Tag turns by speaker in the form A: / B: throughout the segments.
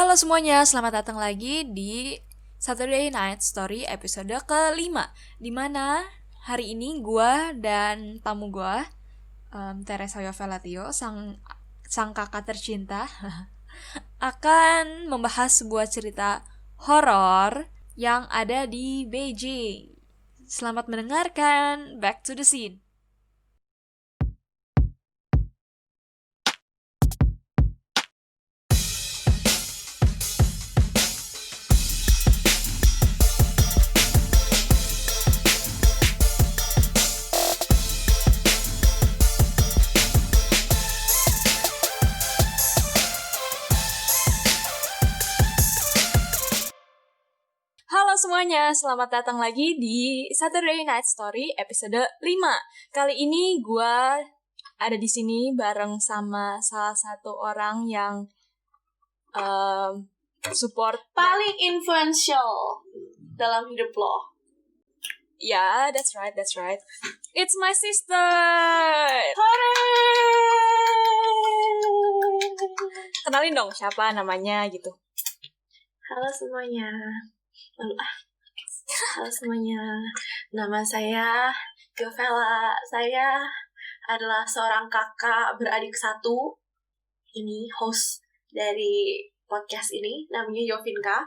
A: Halo semuanya, selamat datang lagi di Saturday Night Story episode ke-5, dimana hari ini gue dan tamu gue, Teresa Yovelatio, sang kakak tercinta, akan membahas sebuah cerita horor yang ada di Beijing. Selamat mendengarkan, back to the scene. Halo semuanya, selamat datang lagi di Saturday Night Story episode 5. Kali ini gue ada di sini bareng sama salah satu orang yang support
B: paling influential dalam hidup lo.
A: Ya, that's right. It's my sister. Kenalin dong siapa namanya gitu.
B: Halo semuanya. Halo semuanya. Nama saya Yovela. Saya adalah seorang kakak beradik satu. Ini host dari podcast ini, namanya Yovinka.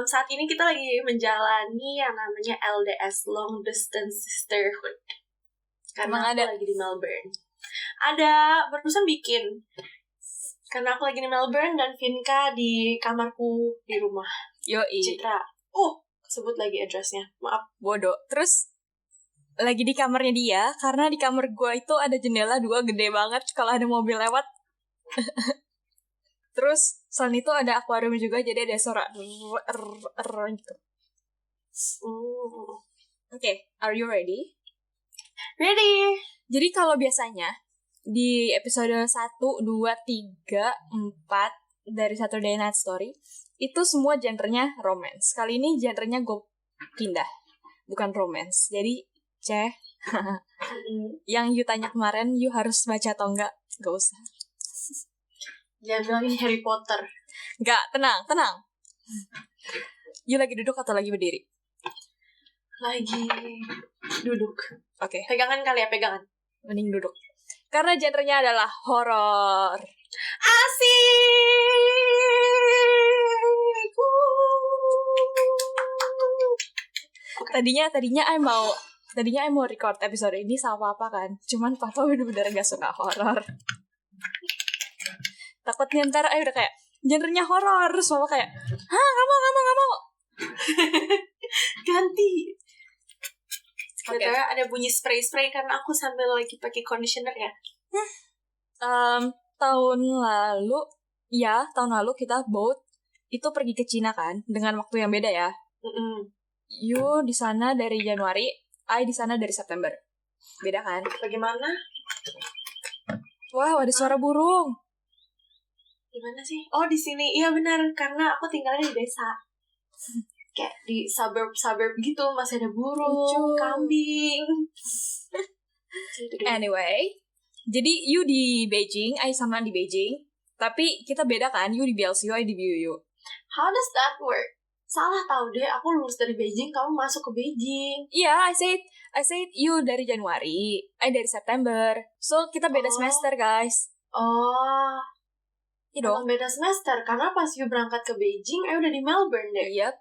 B: Saat ini kita lagi menjalani yang namanya LDS, Long Distance Sisterhood. Karena aku lagi di Melbourne. Ada, barusan bikin. Karena aku lagi di Melbourne dan Vinka di kamarku di rumah.
A: Yoi.
B: Citra. Sebut lagi address-nya. Maaf.
A: Bodoh. Terus lagi di kamarnya dia, karena di kamar gue itu ada jendela 2 gede banget kalau ada mobil lewat. Terus selain itu ada akuarium juga, jadi ada suara gitu. Okay, are you ready?
B: Ready.
A: Jadi kalau biasanya di episode 1, 2, 3, 4 dari Saturday Night Story itu semua genrenya romance. Kali ini genrenya gue pindah, bukan romance. Jadi yang you tanya kemarin, you harus baca atau enggak? Gak usah.
B: Jangan bilang ini Harry Potter.
A: Enggak, tenang. You lagi duduk atau lagi berdiri?
B: Lagi duduk.
A: Oke.
B: Pegangan kali ya, pegangan.
A: Mending duduk. Karena genrenya adalah horor.
B: Asik.
A: Tadinya I mau record episode ini sama Papa kan. Cuman Papa bener-bener gak suka horor. Takutnya ntar udah kayak genrenya horor, terus Papa kayak, gak mau.
B: Ganti.
A: Oke.
B: Ada bunyi spray karena aku sambil lagi pakai conditioner ya.
A: Tahun lalu kita both itu pergi ke Cina kan, dengan waktu yang beda ya. You di sana dari Januari, I di sana dari September. Beda kan?
B: Bagaimana?
A: Wow, ada suara burung.
B: Gimana sih? Oh, di sini. Iya benar, karena aku tinggalnya di desa. Kayak di suburb gitu, masih ada burung, kambing.
A: Anyway, jadi you di Beijing, I sama di Beijing. Tapi kita beda kan, you di BLCU, I di BUU.
B: How does that work? Salah tahu deh, aku lulus dari Beijing, kamu masuk ke Beijing.
A: Iya, I said you dari Januari, I dari September. So, kita beda semester, guys.
B: Oh.
A: Iya dong.
B: Beda semester, karena pas you berangkat ke Beijing, udah di Melbourne deh.
A: Yep.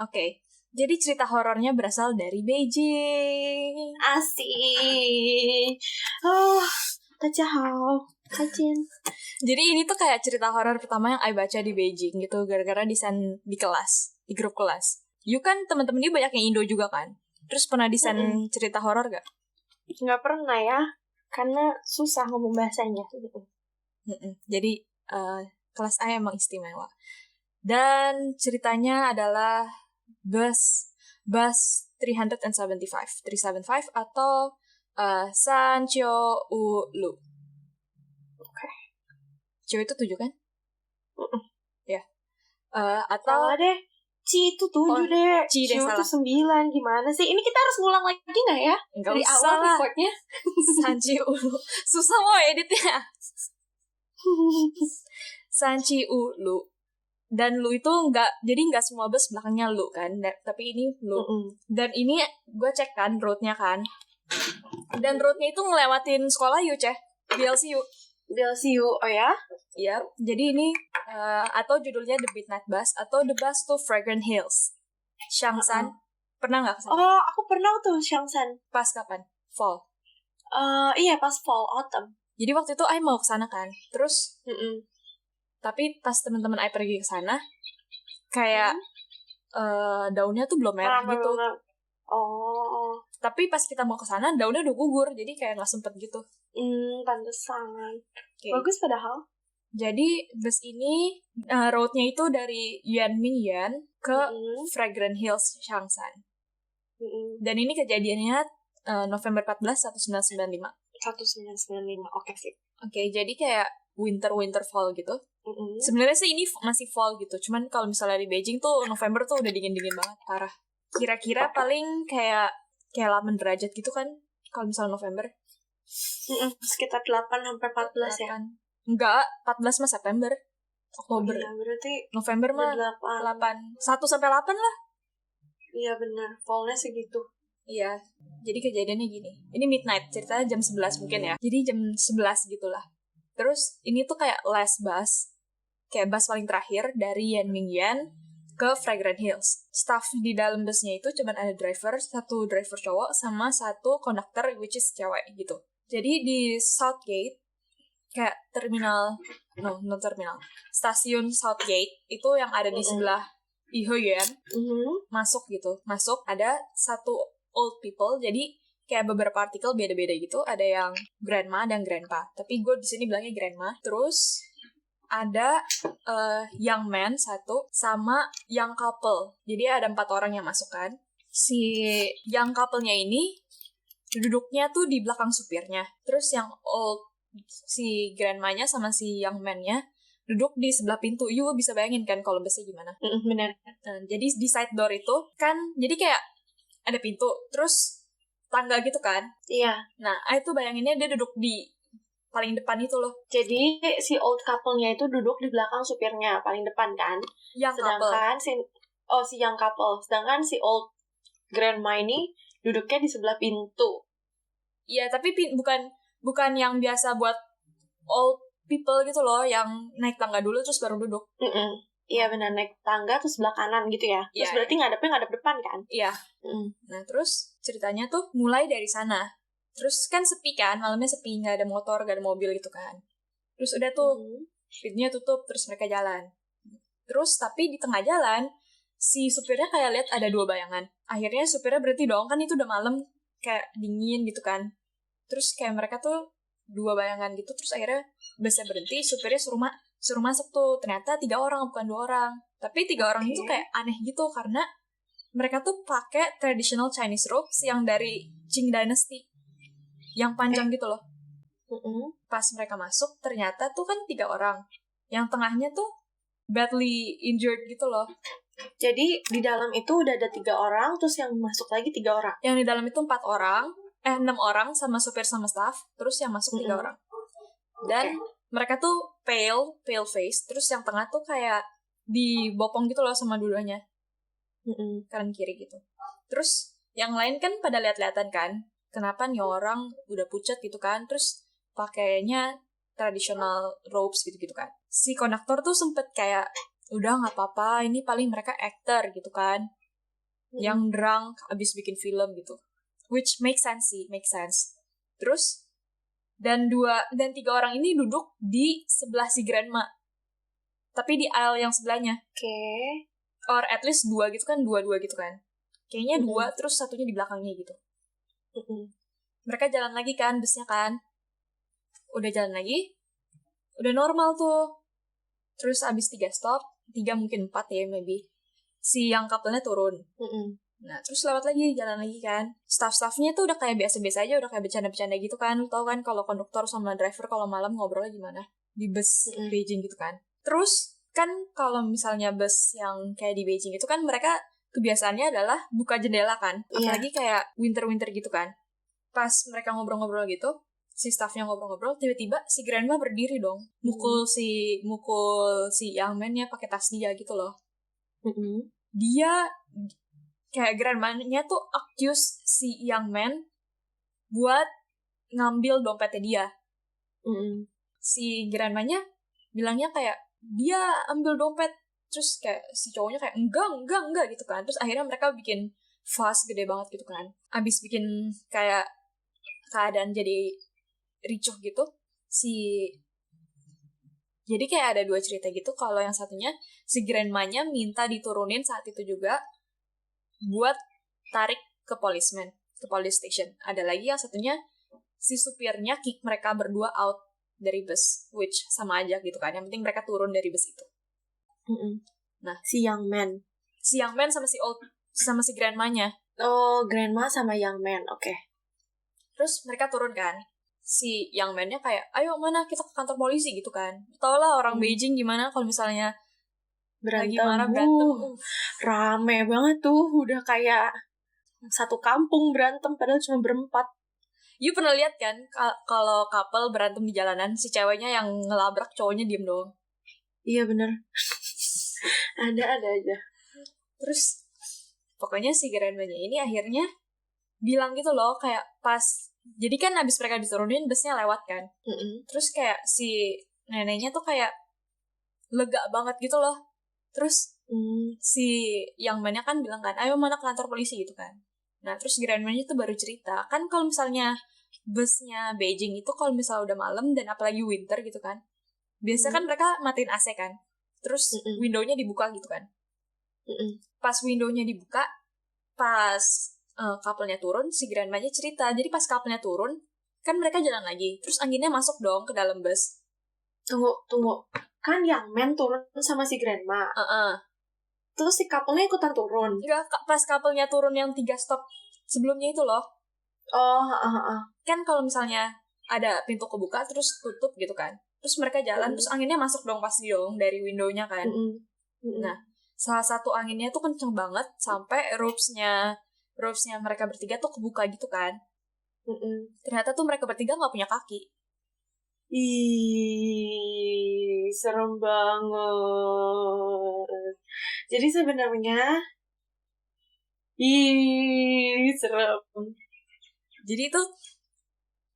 A: Oke. Jadi cerita horornya berasal dari Beijing.
B: Asik. Tachahao. Kacin.
A: Jadi ini tuh kayak cerita horor pertama yang I baca di Beijing gitu, gara-gara desain di kelas, di grup kelas. You kan teman-teman dia banyak yang Indo juga kan? Terus pernah desain cerita horor gak?
B: Nggak pernah ya, karena susah ngomong bahasanya.
A: Jadi kelas A emang istimewa. Dan ceritanya adalah bus 375 atau Sancho Ulu. Cewek itu 7 kan? Ya. Atau
B: salah deh. Ci itu 7 deh.
A: Ci deh salah.
B: Itu 9. Gimana sih? Ini kita harus ngulang lagi nggak ya?
A: Nggak
B: dari
A: usah
B: awal
A: lah.
B: recordnya.
A: Sancho Ulu. Susah mau editnya. Sanchi U Lu. Dan Lu itu nggak semua bus belakangnya Lu kan, tapi ini Lu. Dan ini gue cek kan route-nya kan. Dan route-nya itu ngelewatin sekolah U, BLCU.
B: BLCU, oh ya?
A: Iya, jadi ini atau judulnya The Midnight Bus atau The Bus to Fragrant Hills. Shangsan. Pernah nggak kesana?
B: Oh, aku pernah tuh Shangsan.
A: Pas kapan? Fall.
B: Iya, pas fall, autumn.
A: Jadi waktu itu Ai mau kesana kan. Terus tapi pas teman-teman Ai pergi ke sana, kayak daunnya tuh belum merah gitu.
B: Oh.
A: Tapi pas kita mau ke sana, daunnya udah gugur, jadi kayak nggak sempet gitu.
B: Pantesan.
A: Okay.
B: Bagus padahal.
A: Jadi bus ini roadnya itu dari Yuanmingyuan ke Fragrant Hills, Shangsan. Dan ini kejadiannya November 14, 1995.
B: 1995, oke sih.
A: Oke, jadi kayak winter fall gitu. Sebenarnya sih ini masih fall gitu, cuman kalau misalnya di Beijing tuh November tuh udah dingin banget, parah. Kira-kira paling kayak 8 derajat gitu kan kalau misalnya November.
B: Sekitar 8 sampai 14 ya.
A: Enggak, 14 mah September. Oktober.
B: Iya, berarti
A: November mah 8. 1 sampai 8 lah.
B: Iya benar, fallnya segitu.
A: Iya, jadi kejadiannya gini. Ini midnight, ceritanya jam 11 mungkin ya. Jadi jam 11 gitulah. Terus ini tuh kayak last bus, kayak bus paling terakhir dari Yuanmingyuan ke Fragrant Hills. Staff di dalam busnya itu cuma ada satu driver cowok sama satu konduktor which is cewek gitu. Jadi di Southgate, kayak stasiun Southgate itu yang ada di sebelah Ihoyuan, masuk ada satu old people, jadi kayak beberapa artikel beda-beda gitu, ada yang grandma dan grandpa, tapi gue di sini bilangnya grandma. Terus ada young man satu sama young couple, jadi ada 4 orang yang masuk kan. Si young couple-nya ini duduknya tuh di belakang supirnya, terus yang old, si grandmanya sama si young man-nya duduk di sebelah pintu. You bisa bayangin kan kalau busnya gimana?
B: Benar.
A: Nah, jadi di side door itu kan, jadi kayak ada pintu, terus tangga gitu kan?
B: Iya.
A: Nah, itu bayanginnya dia duduk di paling depan itu loh.
B: Jadi si old couple-nya itu duduk di belakang supirnya paling depan kan? Sedangkan si young couple. Sedangkan si old grandma ini duduknya di sebelah pintu.
A: Iya, tapi bukan yang biasa buat old people gitu loh, yang naik tangga dulu terus baru duduk.
B: Iya benar, naik tangga terus sebelah kanan gitu ya. Terus berarti ngadep depan kan?
A: Iya. Nah terus ceritanya tuh mulai dari sana. Terus kan sepi kan, malamnya sepi, nggak ada motor, nggak ada mobil gitu kan. Terus udah tuh pintunya tutup, terus mereka jalan. Terus tapi di tengah jalan si supirnya kayak lihat ada 2 bayangan. Akhirnya supirnya berhenti dong, kan itu udah malam, kayak dingin gitu kan. Terus kayak mereka tuh 2 bayangan gitu, terus akhirnya busnya berhenti, supirnya suruh masuk tuh. Ternyata 3 orang, bukan 2 orang. Tapi 3 orang itu kayak aneh gitu, karena mereka tuh pakai traditional Chinese robes yang dari Qing Dynasty, yang panjang gitu loh. Pas mereka masuk, ternyata tuh kan 3 orang. Yang tengahnya tuh badly injured gitu loh.
B: Jadi di dalam itu udah ada 3 orang, terus yang masuk lagi 3 orang.
A: Yang di dalam itu 6 orang sama supir sama staff, terus yang masuk 3 orang. Dan mereka tuh pale face, terus yang tengah tuh kayak dibopong gitu loh sama dua-duanya. Kanan kiri gitu. Terus yang lain kan pada lihat-lihatan kan, kenapa nih orang udah pucat gitu kan, terus pakainya traditional robes gitu-gitu kan. Si konduktor tuh sempet kayak, udah gak apa-apa, ini paling mereka actor gitu kan, yang drunk abis bikin film gitu. Which makes sense sih, Terus dan 3 orang ini duduk di sebelah si grandma, tapi di aisle yang sebelahnya. Or at least 2 gitu kan, 2 gitu kan. Kayaknya 2, terus satunya di belakangnya gitu. Mereka jalan lagi kan, busnya kan. Udah jalan lagi, udah normal tuh. Terus abis 3 stop, 3 mungkin 4 ya maybe, si yang couple-nya turun. Nah, terus lewat lagi, jalan lagi kan. Staff-staffnya tuh udah kayak biasa-biasa aja, udah kayak bercanda-bercanda gitu kan. Lu tau kan kalau konduktor sama driver kalau malam ngobrolnya gimana di bus Beijing gitu kan. Terus kan kalau misalnya bus yang kayak di Beijing itu kan mereka kebiasaannya adalah buka jendela kan. Apalagi kayak winter gitu kan. Pas mereka ngobrol-ngobrol gitu, si staffnya ngobrol-ngobrol, tiba-tiba si grandma berdiri dong, mukul si young man-nya pakai tas dia gitu loh. Dia kayak grandma-nya tuh accuse si young man buat ngambil dompetnya dia. Si grandma-nya bilangnya kayak dia ambil dompet, terus kayak si cowoknya kayak enggak gitu kan. Terus akhirnya mereka bikin fuss gede banget gitu kan. Abis bikin kayak keadaan jadi ricuh gitu, jadi kayak ada dua cerita gitu. Kalau yang satunya si grandma-nya minta diturunin saat itu juga buat tarik ke police station. Ada lagi yang satunya si supirnya kick mereka berdua out dari bus, which sama aja gitu kan. Yang penting mereka turun dari bus itu. Nah,
B: si young man
A: sama si grandma-nya.
B: Oh, grandma sama young man, oke.
A: Terus mereka turun kan. Si young man-nya kayak, ayo mana kita ke kantor polisi gitu kan. Tau lah orang Beijing gimana kalau misalnya
B: berantem.
A: Lagi marah berantem.
B: Rame banget tuh, udah kayak satu kampung berantem padahal cuma berempat.
A: You pernah lihat kan kalau couple berantem di jalanan, si ceweknya yang ngelabrak cowoknya diem doang.
B: Iya bener. ada aja.
A: Terus pokoknya si grandma-nya ini akhirnya bilang gitu loh, kayak pas, jadi kan abis mereka diturunin busnya lewat kan. Terus kayak si neneknya tuh kayak lega banget gitu loh. Terus si young man-nya kan bilang kan, ayo mana ke kantor polisi gitu kan. Nah terus grandma-nya tuh baru cerita, kan kalau misalnya busnya Beijing itu kalau misalnya udah malam dan apalagi winter gitu kan, biasanya kan mereka matiin AC kan, terus window-nya dibuka gitu kan. Pas window-nya dibuka, pas couple-nya turun, si grandma-nya cerita, jadi pas couple-nya turun kan mereka jalan lagi, terus anginnya masuk dong ke dalam bus.
B: Tunggu, kan young man turun sama si grandma. Terus si couple-nya ikutan turun.
A: Enggak, pas couple-nya turun yang 3 stop sebelumnya itu loh. Kan kalau misalnya ada pintu kebuka terus tutup gitu kan, terus mereka jalan, terus anginnya masuk dong pasti dong dari window-nya kan. Nah salah satu anginnya tuh kenceng banget sampai roofs-nya mereka bertiga tuh kebuka gitu kan. Ternyata tuh mereka bertiga nggak punya kaki.
B: Ih, serem banget. Jadi sebenarnya serem.
A: Jadi tuh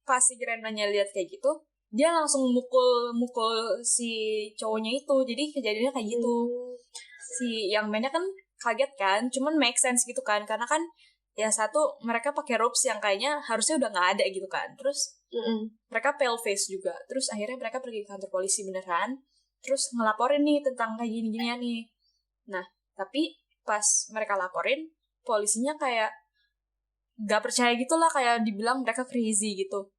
A: pas si grandma-nya lihat kayak gitu, dia langsung mukul si cowoknya itu. Jadi kejadiannya kayak gitu. Si young man-nya kan kaget kan, cuman make sense gitu kan, karena kan ya satu mereka pakai ropes yang kayaknya harusnya udah nggak ada gitu kan. Terus mereka pale face juga. Terus akhirnya mereka pergi ke kantor polisi beneran, terus ngelaporin nih tentang kayak gini-ginian nih. Nah tapi pas mereka laporin, polisinya kayak gak percaya gitu lah, kayak dibilang mereka crazy gitu.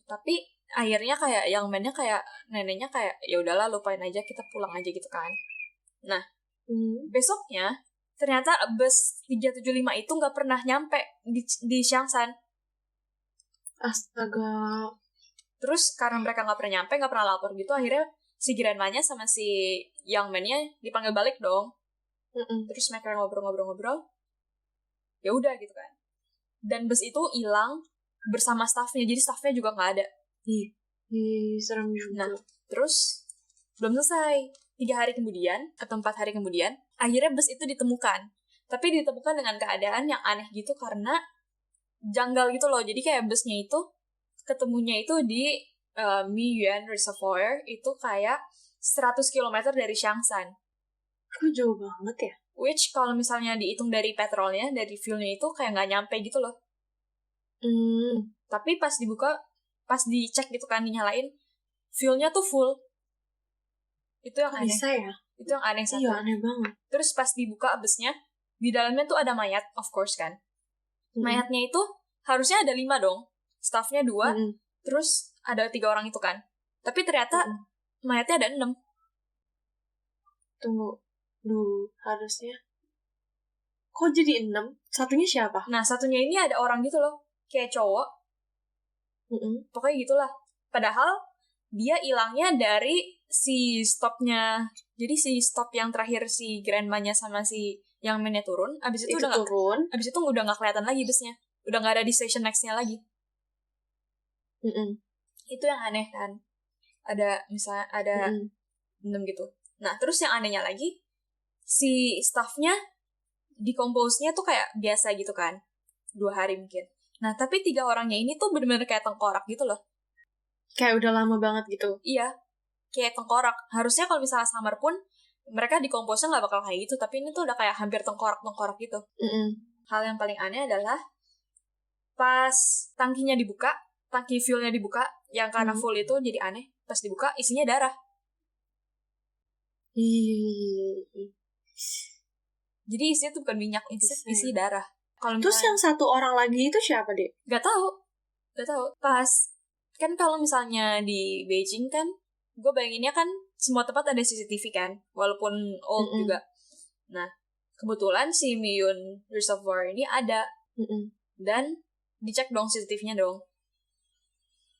A: Tapi akhirnya kayak young man-nya kayak neneknya kayak ya udahlah lupain aja, kita pulang aja gitu kan. Nah besoknya ternyata bus 375 itu nggak pernah nyampe di Xiangshan.
B: Astaga.
A: Terus karena mereka nggak pernah nyampe, nggak pernah lapor gitu, akhirnya si grandma-nya sama si young man-nya dipanggil balik dong. Terus mereka ngobrol-ngobrol, ya udah gitu kan. Dan bus itu hilang bersama staffnya, jadi staffnya juga nggak ada.
B: Serem juga.
A: Nah terus belum selesai, 3 hari kemudian atau 4 hari kemudian akhirnya bus itu ditemukan. Tapi ditemukan dengan keadaan yang aneh gitu, karena janggal gitu loh. Jadi kayak busnya itu ketemunya itu di Miyuan Reservoir, itu kayak 100 km dari Xiangshan.
B: Kok jauh banget ya?
A: Which kalau misalnya dihitung dari petrolnya, dari fuelnya itu kayak nggak nyampe gitu loh. Tapi pas dibuka, pas dicek gitu kan, dinyalain, fuelnya tuh full. Itu yang aneh.
B: Bisa ya?
A: Itu yang aneh satu.
B: Iya, aneh banget.
A: Terus pas dibuka busnya, di dalamnya tuh ada mayat, of course kan. Mayatnya itu harusnya ada 5 dong. Staffnya 2, terus ada 3 orang itu kan. Tapi ternyata mayatnya ada 6.
B: Tunggu dulu, harusnya. Kok jadi 6? Satunya siapa?
A: Nah, satunya ini ada orang gitu loh. Kayak cowok. Pokoknya gitulah. Padahal dia hilangnya dari si stopnya. Jadi si stop yang terakhir si grandma-nya sama si yang man-nya turun, abis itu udah
B: turun.
A: Abis itu udah nggak kelihatan lagi busnya. Udah nggak ada di station next-nya lagi. Itu yang aneh kan. Ada misalnya ada 6 gitu. Nah, terus yang anehnya lagi, si staffnya decompose-nya tuh kayak biasa gitu kan. 2 hari mungkin. Nah, tapi 3 orangnya ini tuh bener-bener kayak tengkorak gitu loh.
B: Kayak udah lama banget gitu.
A: Iya, kayak tengkorak. Harusnya kalau misalnya summer pun, mereka decompose-nya gak bakal kayak gitu. Tapi ini tuh udah kayak hampir tengkorak-tengkorak gitu. Hal yang paling aneh adalah, pas tangkinya dibuka, tangki fuelnya dibuka, yang karena full itu jadi aneh. Pas dibuka, isinya darah. Jadi isinya tuh bukan minyak, isi darah.
B: Terus yang satu orang lagi itu siapa, Dek?
A: Gak tahu. Pas kan kalau misalnya di Beijing kan, gue bayanginnya kan semua tempat ada CCTV kan, walaupun old juga. Nah, kebetulan si Miyun Reservoir ini ada. Dan dicek dong CCTV-nya dong.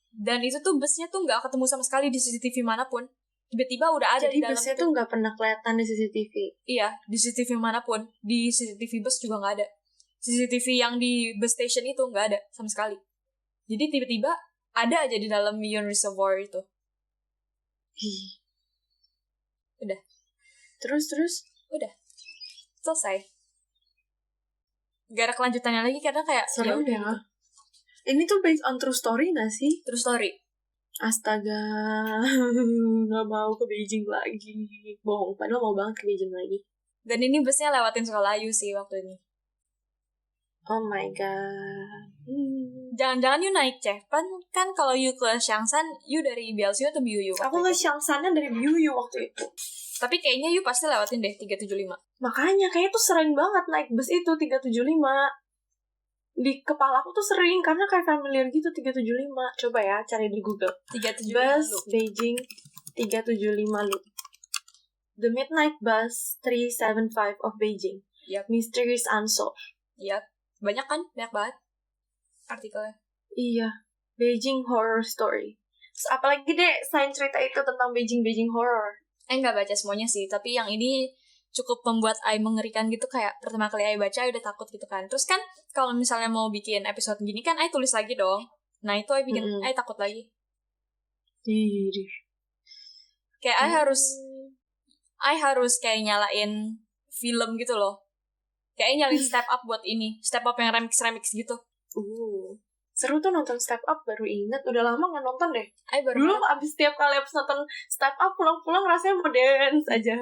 A: Dan itu tuh busnya tuh gak ketemu sama sekali di CCTV manapun. Tiba-tiba udah ada
B: di dalam. Jadi busnya tuh gak pernah kelihatan di CCTV? Iya,
A: di CCTV manapun. Di CCTV bus juga gak ada. CCTV yang di bus station itu gak ada sama sekali. Jadi tiba-tiba ada aja di dalam Miyun Reservoir itu. Udah.
B: Terus?
A: Udah. Selesai. Gak ada kelanjutannya lagi karena kayak
B: serem ya. Gitu. Ini tuh based on true story gak sih?
A: True story.
B: Astaga, gak mau ke Beijing lagi. Bohong, padahal mau banget ke Beijing lagi.
A: Dan ini busnya lewatin sekolah Yu sih waktu ini.
B: Oh my god.
A: Jangan-jangan Yu naik Cepan kan kalau Yu ke Xiangshan, Yu dari Biaoxiu atau Biuyu?
B: Aku ke Xiangshannya dari Biuyu waktu itu.
A: Tapi kayaknya Yu pasti lewatin deh 375.
B: Makanya kayaknya tuh sering banget naik bus itu 375. Di kepala aku tuh sering karena kayak familiar gitu 375. Coba ya cari di Google.
A: 375
B: bus
A: loop.
B: Beijing 375 loop. The Midnight Bus 375 of Beijing.
A: Yep.
B: Mysterious Unsolved.
A: Yap. Banyak kan? Banyak banget artikelnya.
B: Iya. Beijing Horror Story. Terus apalagi deh selain cerita itu tentang Beijing Horror?
A: Nggak baca semuanya sih, tapi yang ini cukup membuat Ai mengerikan gitu. Kayak pertama kali Ai baca Ai udah takut gitu kan. Terus kan kalau misalnya mau bikin episode gini kan Ai tulis lagi dong. Nah itu Ai bikin Ai takut lagi. Kayak Ai harus kayak nyalain film gitu loh. Kayak nyalain Step Up buat ini. Step Up yang remix gitu.
B: Seru tuh nonton Step Up, baru inget. Udah lama gak nonton deh.
A: Dulu
B: abis tiap kali abis nonton Step Up, pulang-pulang rasanya mau dance aja.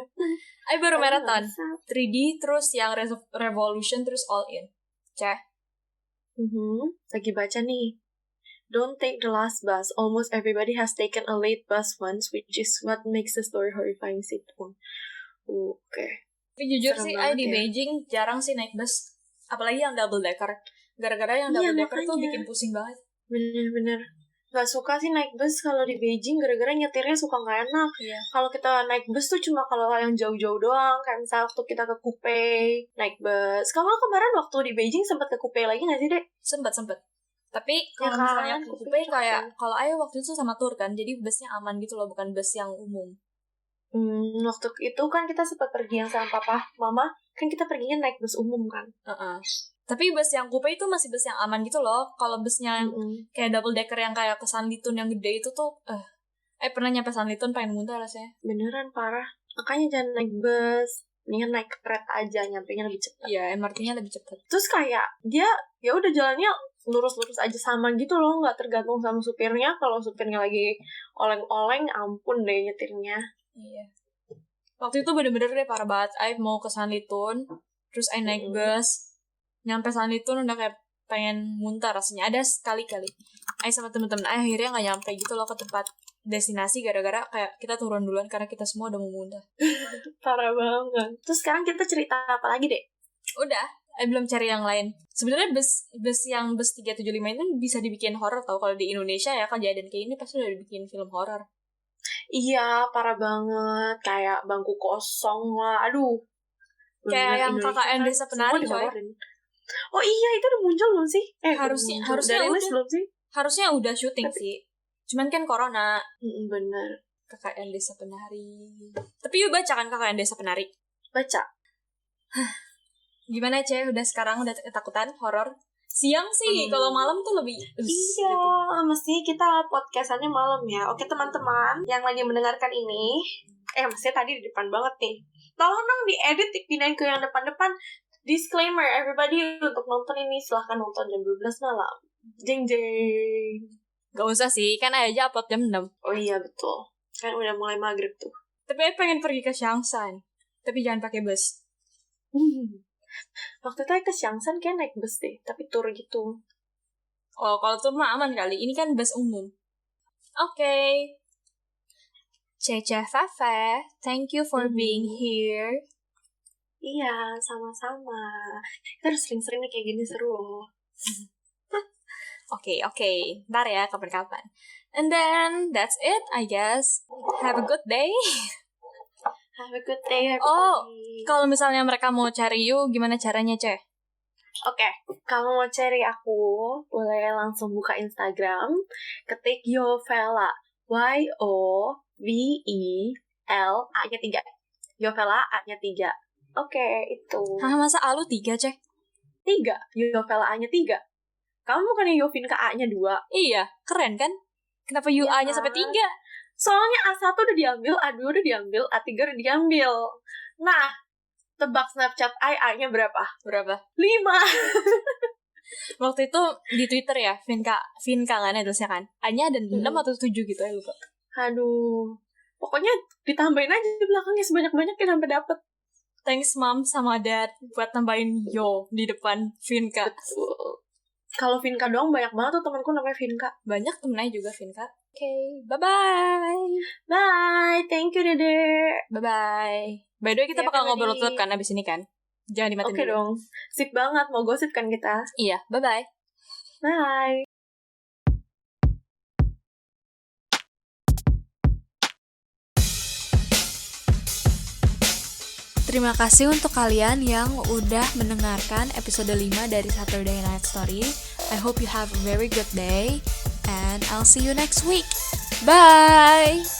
A: Ai baru marathon 3D, terus yang Revolution, terus All In.
B: Lagi baca nih. Don't take the last bus. Almost everybody has taken a late bus once, which is what makes the story horrifying sitcom. Oke.
A: Tapi jujur sih, Ai di Beijing jarang sih naik bus. Apalagi yang double decker. Gara-gara yang double decker tuh bikin pusing banget.
B: Bener-bener. Gak suka sih naik bus kalau di Beijing, gara-gara nyetirnya suka gak enak.
A: Iya.
B: Kalau kita naik bus tuh cuma kalau yang jauh-jauh doang. Kayak misalnya waktu kita ke Coupe, naik bus. Kamu kemarin waktu di Beijing sempat ke Coupe lagi gak sih, Dek?
A: Sempet. Tapi kalau misalnya ke Coupe kayak, kalau Ai waktu itu sama tour kan, jadi busnya aman gitu loh, bukan bus yang umum.
B: Waktu itu kan kita sempat pergi yang sama papa, mama, kan kita perginya naik bus umum kan.
A: Tapi bus yang Coupe itu masih bus yang aman gitu loh. Kalau busnya kayak double decker yang kayak ke Sanlitun yang gede itu tuh, pernah nyampe Sanlitun pengen muntah rasanya.
B: Beneran parah. Makanya jangan naik bus, mendingan naik kereta aja, nyampenya lebih cepat.
A: Iya, MRT-nya lebih cepat.
B: Terus kayak dia ya udah jalannya lurus-lurus aja sama gitu loh, nggak tergantung sama supirnya. Kalau supirnya lagi oleng-oleng, ampun deh nyetirnya.
A: Iya. Waktu itu bener-bener deh parah banget. Ai mau ke Sanlitun, terus Ai naik bus, nyampe Sanlitun udah kayak pengen muntah rasanya. Ada sekali-kali Ai sama temen-temen Ai akhirnya nggak nyampe gitu loh ke tempat destinasi gara-gara kayak kita turun duluan karena kita semua udah mau muntah.
B: Parah banget. Terus sekarang kita cerita apa lagi, Dek?
A: Udah, Ai belum cari yang lain. Sebenarnya bus yang bus 375 itu bisa dibikin horor tau. Kalau di Indonesia ya kejadian kayak ini pasti udah dibikin film horor.
B: Iya, parah banget. Kayak bangku kosong lah. Aduh.
A: Kayak yang KKN Desa Penari, coy.
B: Oh iya, itu udah muncul belum sih?
A: Harusnya udah
B: belum sih?
A: Harusnya udah syuting sih. Cuman kan corona.
B: Bener.
A: KKN Desa Penari. Tapi yuk baca kan KKN Desa Penari?
B: Baca.
A: Gimana, Udah sekarang udah ketakutan horor? Siang sih, kalau malam tuh lebih
B: Iya, mestinya kita podcastannya malam ya. Oke teman-teman yang lagi mendengarkan ini, maksudnya tadi di depan banget nih. Tolong dong diedit, dipindahin ke yang depan-depan. Disclaimer, everybody untuk nonton ini silahkan nonton jam 12 malam. Jeng jeng.
A: Gak usah sih, kan aja upload jam 6.
B: Oh iya betul, kan udah mulai maghrib tuh.
A: Tapi aku pengen pergi ke Changshan, tapi jangan pakai bus.
B: Waktu itu ke Changshan kayak naik bus deh, tapi tour gitu.
A: Oh, kalau tour mah aman kali. Ini kan bus umum. Oke. Cece Fafe, thank you for being here.
B: Iya, sama-sama. Kita harus sering-sering nih kayak gini, seru loh.
A: Oke. Ntar ya, kapan-kapan. And then, that's it, I guess. Have a good day.
B: Have a good day, everybody.
A: Oh, kalau misalnya mereka mau cari you, gimana caranya, Ceh?
B: Oke, kalau mau cari aku, boleh langsung buka Instagram, ketik Yovela, YOVEL A-nya 3. Yovela A-nya 3. Oke, itu.
A: Hah, masa A lu 3, Ceh?
B: 3, Yovela A-nya 3. Kamu bukannya Yovinka A-nya 2?
A: Iya, keren kan? Kenapa you A-nya sampai 3?
B: Soalnya A1 udah diambil, A2 udah diambil, A3 udah diambil. Nah, tebak Snapchat A-nya berapa?
A: 5.
B: 5.
A: Waktu itu di Twitter ya, Vinka kan terusnya kan. A-nya ada 6 atau 7 gitu ya, lupa.
B: Aduh. Pokoknya ditambahin aja di belakangnya sebanyak-banyaknya sampai dapet.
A: Thanks mom sama dad buat tambahin yo di depan Vinka.
B: Betul. Kalau Vinka doang banyak banget tuh temanku namanya Vinka.
A: Banyak temennya juga Vinka. Oke, bye-bye.
B: Bye, thank you Dede.
A: Bye-bye. By the way, kita bakal ngobrol tetap kan abis ini kan? Jangan dimatiin
B: Oke
A: dulu.
B: dong, sip banget, mau gosip kan kita.
A: Iya, bye-bye.
B: Bye.
A: Terima kasih untuk kalian yang udah mendengarkan episode 5 dari Saturday Night Story. I hope you have a very good day and I'll see you next week. Bye!